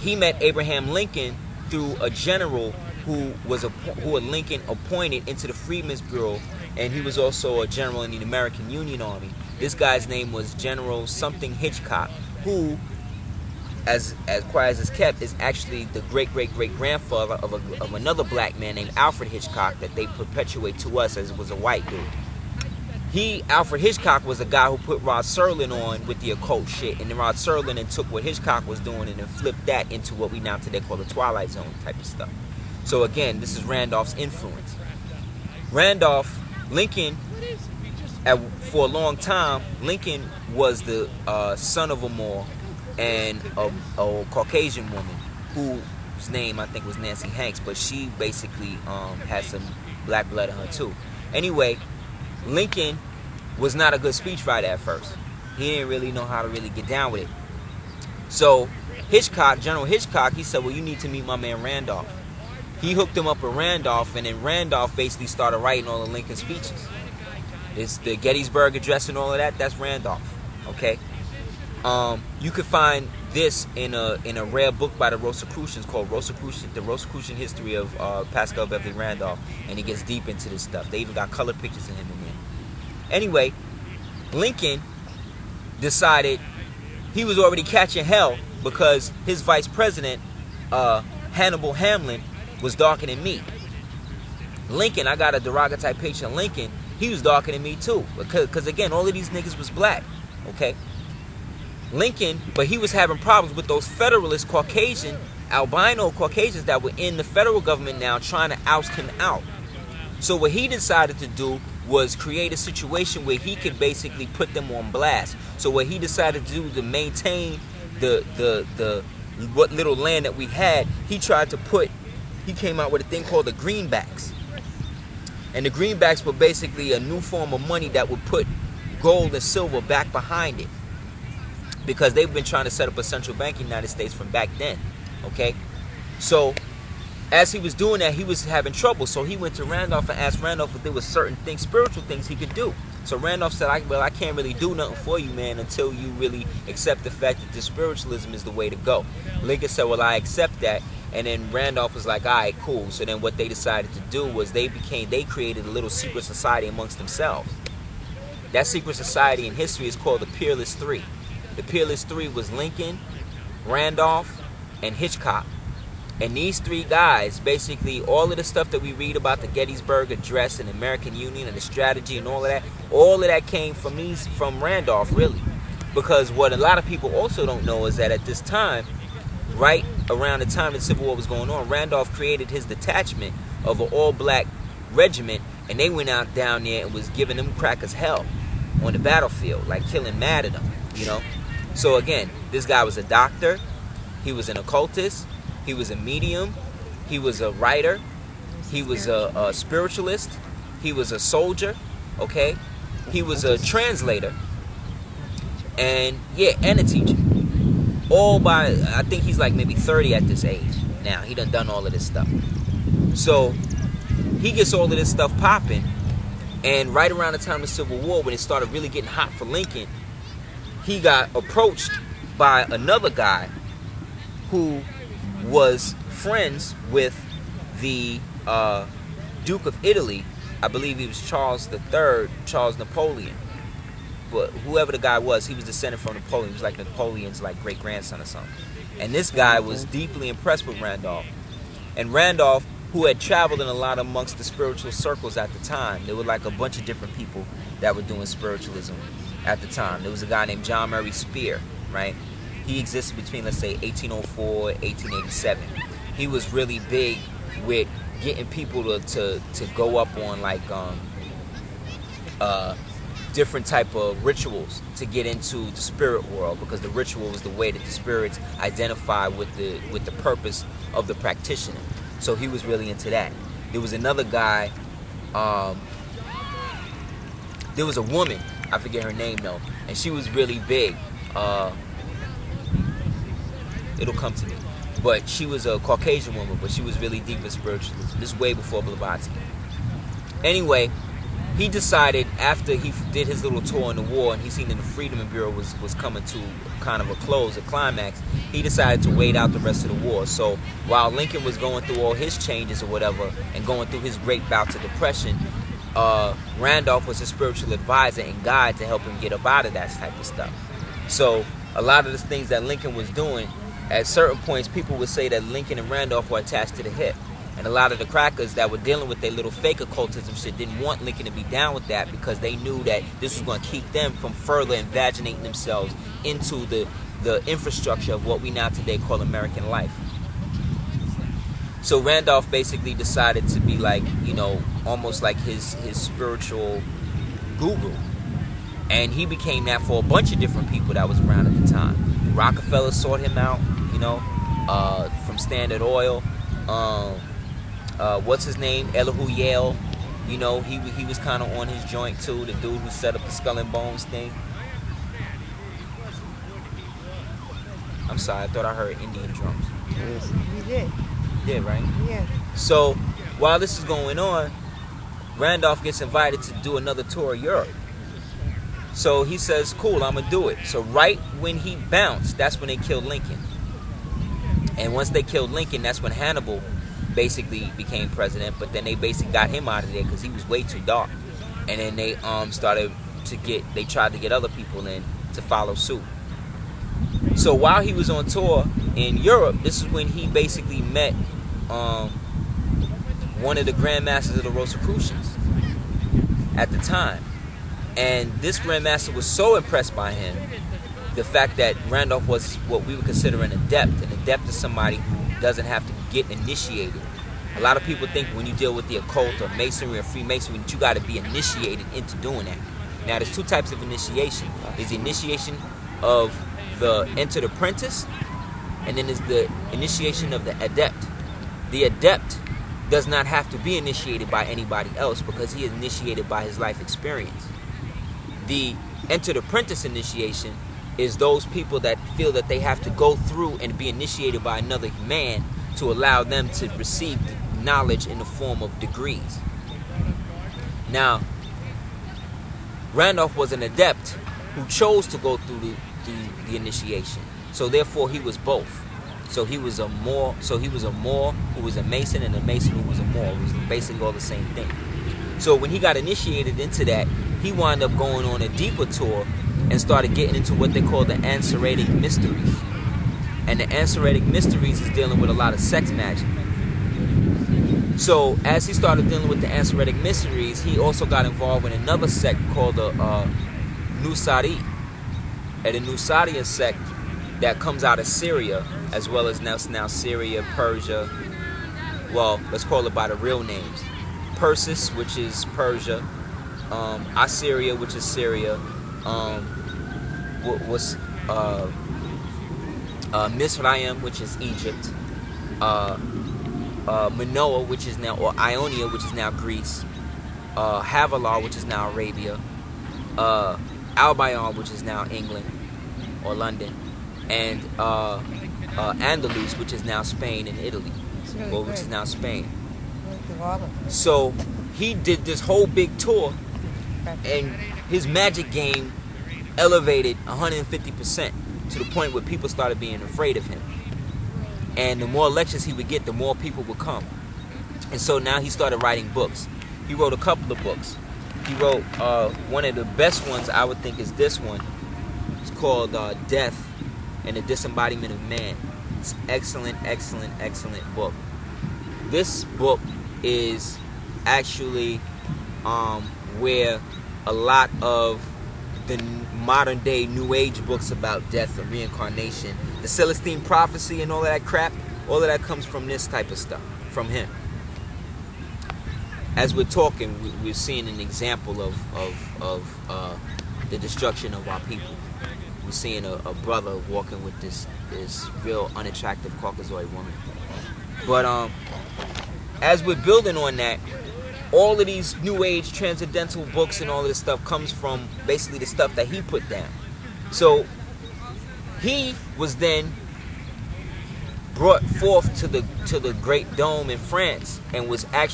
he met Abraham Lincoln through a general who had Lincoln appointed into the Freedmen's Bureau, and he was also a general in the American Union Army. This guy's name was General something Hitchcock, who, as quiet as it's kept, is actually the great-great-great-grandfather of another black man named Alfred Hitchcock that they perpetuate to us as it was a white dude. Alfred Hitchcock, was a guy who put Rod Serling on with the occult shit, and then Rod Serling then took what Hitchcock was doing and then flipped that into what we now today call the Twilight Zone type of stuff. So again, this is Randolph's influence. Lincoln, for a long time, Lincoln was the son of a Moor and a Caucasian woman whose name I think was Nancy Hanks, but she basically had some black blood in her too. Anyway, Lincoln was not a good speechwriter at first. He didn't really know how to really get down with it. So General Hitchcock, he said, well, you need to meet my man Randolph. He hooked him up with Randolph, and then Randolph basically started writing all the Lincoln speeches. It's the Gettysburg Address and all of that. That's Randolph. Okay. You could find this in a rare book by the Rosecrucians called The Rosecrucian History of Pascal Beverly Randolph, and it gets deep into this stuff. They even got color pictures of him in there. Anyway, Lincoln decided he was already catching hell because his vice president, Hannibal Hamlin, was darker than me. Lincoln, I got a derogatory picture of Lincoln. He was darker than me too, because again, all of these niggas was black. Okay. Lincoln, but he was having problems with those Federalist albino Caucasians that were in the federal government now trying to oust him out. So what he decided to do was create a situation where he could basically put them on blast. So what he decided to do to maintain what little land that we had, he came out with a thing called the greenbacks. And the greenbacks were basically a new form of money that would put gold and silver back behind it, because they've been trying to set up a central bank in the United States from back then. Okay, so as he was doing that, he was having trouble. So he went to Randolph and asked Randolph if there was certain things, spiritual things he could do. So Randolph said, I can't really do nothing for you, man, until you really accept the fact that this spiritualism is the way to go. Lincoln said, well, I accept that. And then Randolph was like, all right, cool. So then what they decided to do was they created a little secret society amongst themselves. That secret society in history is called the Peerless Three. The Peerless Three was Lincoln, Randolph, and Hitchcock. And these three guys, basically, all of the stuff that we read about the Gettysburg Address and the American Union and the strategy and all of that came from Randolph, really. Because what a lot of people also don't know is that at this time, right around the time the Civil War was going on, Randolph created his detachment of an all-black regiment, and they went out down there and was giving them crackers hell on the battlefield, like killing mad at them, you know. So again, this guy was a doctor, he was an occultist, he was a medium, he was a writer, he was a spiritualist, he was a soldier, okay, he was a translator, and a teacher. All by, I think he's like maybe 30 at this age now. He done all of this stuff. So he gets all of this stuff popping, and right around the time of the Civil War, when it started really getting hot for Lincoln, he got approached by another guy who was friends with the Duke of Italy. I believe he was Charles III, Charles Napoleon. But whoever the guy was, he was descended from Napoleon. He was like Napoleon's like great-grandson or something. And this guy was deeply impressed with Randolph. And Randolph, who had traveled in a lot amongst the spiritual circles at the time, there were like a bunch of different people that were doing spiritualism at the time. There was a guy named John Murray Spear, right? He existed between, let's say, 1804 and 1887. He was really big with getting people to go up on like different type of rituals to get into the spirit world, because the ritual was the way that the spirits identify with the purpose of the practitioner. So he was really into that. There was another guy, there was a woman, I forget her name though, and she was really big. It'll come to me. But she was a Caucasian woman, but she was really deep in spiritualism. This is way before Blavatsky. Anyway, he decided after he did his little tour in the war and he seen that the Freedom Bureau was coming to kind of a close, a climax, he decided to wait out the rest of the war. So while Lincoln was going through all his changes or whatever and going through his great bouts of depression, Randolph was his spiritual advisor and guide to help him get up out of that type of stuff. So a lot of the things that Lincoln was doing, at certain points people would say that Lincoln and Randolph were attached to the hip. And a lot of the crackers that were dealing with their little fake occultism shit didn't want Lincoln to be down with that, because they knew that this was going to keep them from further invaginating themselves into the infrastructure of what we now today call American life. So Randolph basically decided to be like, you know, almost like his spiritual guru. And he became that for a bunch of different people that was around at the time. Rockefeller sought him out, you know, from Standard Oil. What's his name? Elihu Yale. You know, he was kind of on his joint too. The dude who set up the Skull and Bones thing. I'm sorry, I thought I heard Indian drums. Yes, you did. Yeah, right? Yeah. So while this is going on, Randolph gets invited to do another tour of Europe. So he says, cool, I'm going to do it. So right when he bounced, that's when they killed Lincoln. And once they killed Lincoln, that's when Hannibal basically became president. But then they basically got him out of there because he was way too dark. And then they they tried to get other people in to follow suit. So while he was on tour in Europe, this is when he basically met one of the grandmasters of the Rosecrucians at the time. And this grandmaster was so impressed by him, the fact that Randolph was what we would consider an adept. An adept is somebody who doesn't have to get initiated. A lot of people think when you deal with the occult or masonry or Freemasonry that you got to be initiated into doing that. Now, there's two types of initiation. There's the initiation of the entered apprentice, and then there's the initiation of the adept. The adept does not have to be initiated by anybody else because he is initiated by his life experience. The entered apprentice initiation is those people that feel that they have to go through and be initiated by another man to allow them to receive knowledge in the form of degrees. Now, Randolph was an adept who chose to go through the initiation. So therefore he was both. So he was a Moor who was a Mason, and a Mason who was a Moor. It was basically all the same thing. So when he got initiated into that, he wound up going on a deeper tour and started getting into what they call the Aseeritic mysteries. And the Aseeritic mysteries is dealing with a lot of sex magic. So as he started dealing with the Aseeritic mysteries, he also got involved in another sect called the Nusari. And the Nusarian sect that comes out of Syria, as well as now Syria, Persia. Well, let's call it by the real names. Persis, which is Persia. Aseer, which is Syria. Misraim, which is Egypt. Minoa, which is now, or Ionia, which is now Greece. Havilah, which is now Arabia. Albion, which is now England or London, and Andalus, which is now Spain and Italy, Really which is now Spain. Really So he did this whole big tour, and his magic game elevated 150% to the point where people started being afraid of him. And the more lectures he would get, the more people would come. And so now he started writing books. He wrote a couple of books. He wrote one of the best ones, I would think, is this one. It's called Death and the Disembodiment of Man. It's excellent, excellent, excellent book. This book is actually where a lot of the modern day New Age books about death and reincarnation, the Celestine prophecy and all of that crap, all of that comes from this type of stuff, from him. As we're talking, we're seeing an example of the destruction of our people. We're seeing a brother walking with this real unattractive Caucasoid woman. But as we're building on that, all of these New Age transcendental books and all of this stuff comes from basically the stuff that he put down. So he was then brought forth to the Great Dome in France and was actually